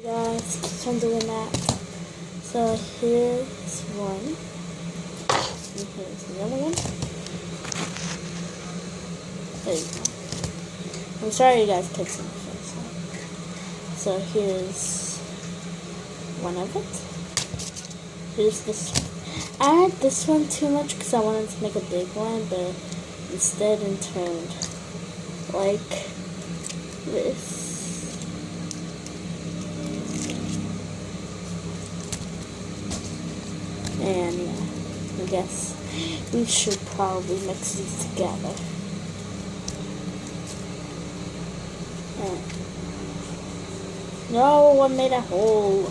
Guys, keep on doing that. So here's one. And here's the other one. There you go. I'm sorry you guys can't see my face. So here's one of it. Here's this one. I had this one too much because I wanted to make a big one, but instead it turned like this. And yeah, I guess we should probably mix these together. No, I made a hole.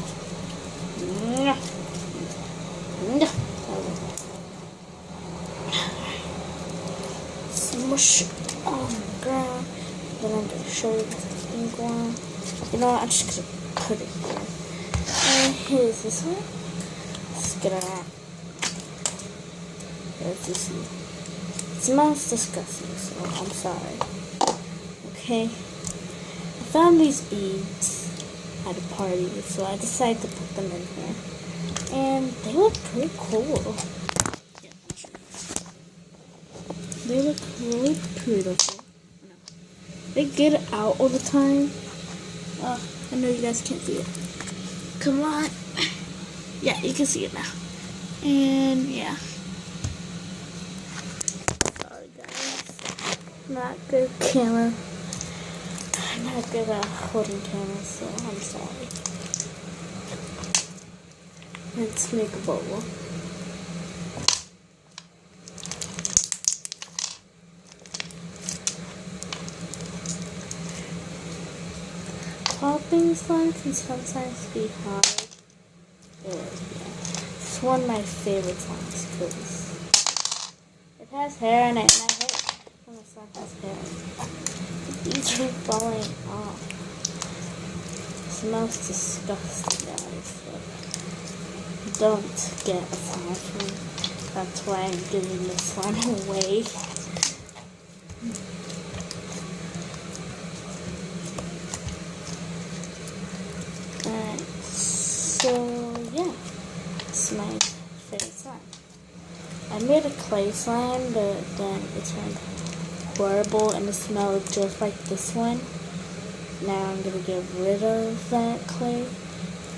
Smush it on the ground. Then I'm gonna show you the pink one. You know what? I'm just gonna put it here. And here's this one. Let's get it out. As you see, it smells disgusting, so I'm sorry. Okay, I found these beads at a party, so I decided to put them in here, and they look pretty cool. Yeah, they look really beautiful. They get out all the time. I know you guys can't see it. Come on. Yeah, you can see it now. And yeah. Sorry guys. Not good camera. I'm not good at holding cameras, so I'm sorry. Let's make a bowl. Popping slime can sometimes be hard. Yeah. It's one of my favorite slimes because it has hair in it, and I hate when the slime has hair. These are falling off. It smells disgusting, guys. So don't get a slime from me. That's why I'm giving this slime away. So yeah, it's my favorite slime. I made a clay slime, but then it turned horrible and it smelled just like this one. Now I'm gonna get rid of that clay,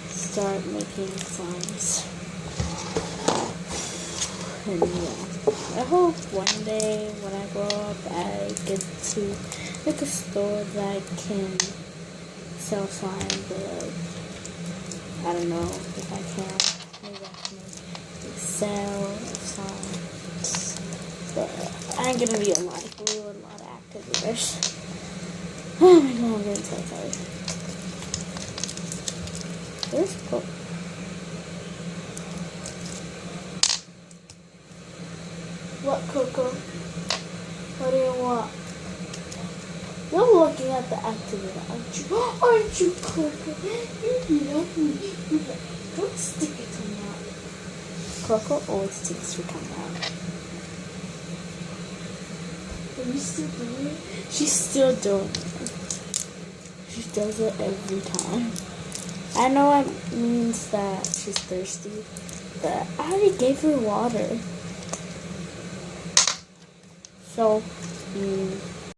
start making slimes. And yeah, I hope one day when I grow up I get to make a store that I can sell slime, but I don't know if I can. Maybe I can sell some. But I'm gonna be a lot of glue and a lot of activators. Oh my god, I'm getting so tired. Where's Coco? What, Coco? What do you want? You're looking at the activator, aren't you? Aren't you, Coco? You love me. Don't stick it to me out. Coco always sticks her tongue out. Are you still doing it? She's still doing it. She does it every time. I know it means that she's thirsty, but I already gave her water. So,